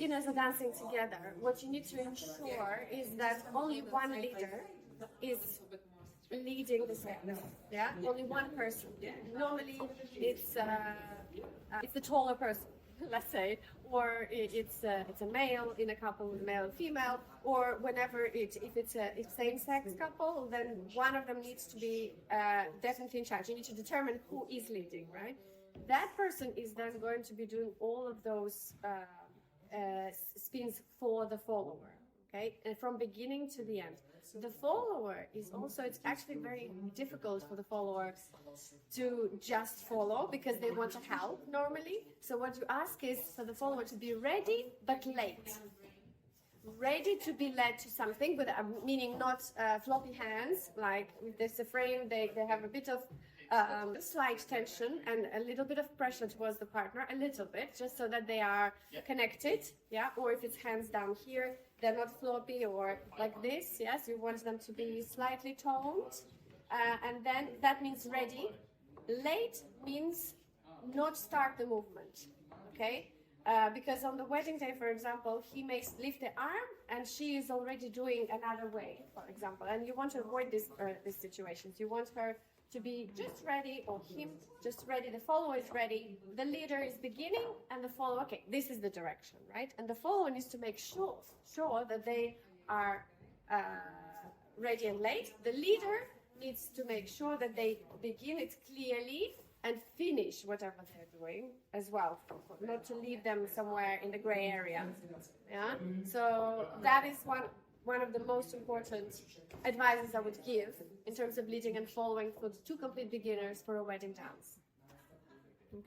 beginners are dancing together, what you need to ensure is that only one leader is leading the steps. Yeah, only one person. Normally, it's the taller person, let's say, or it's a male in a couple, male and female, or whenever if it's a same-sex couple, then one of them needs to be definitely in charge. You need to determine who is leading, right? That person is then going to be doing all of those spins for the follower. Okay, and from beginning to the end. The follower is also, it's actually very difficult for the follower to just follow because they want to help normally. So what you ask is for the follower to be ready but late. Ready to be led to something, with meaning not floppy hands, like if there's a frame, they have a bit of slight tension and a little bit of pressure towards the partner, a little bit, just so that they are connected, yeah, or if it's hands down here, they're not floppy or like this, yes, you want them to be slightly toned, and then that means ready. Late means not start the movement, okay? Because on the wedding day, for example, he may lift the arm and she is already doing another way, for example, and you want to avoid these situations. You want her to be just ready, or him just ready, the follower is ready, the leader is beginning, and the follower, okay, this is the direction, right? And the follower needs to make sure that they are ready and late. The leader needs to make sure that they begin it clearly and finish whatever they're doing as well, not to leave them somewhere in the gray area. Yeah. So that is one of the most important advices I would give in terms of leading and following for the two complete beginners for a wedding dance. Okay.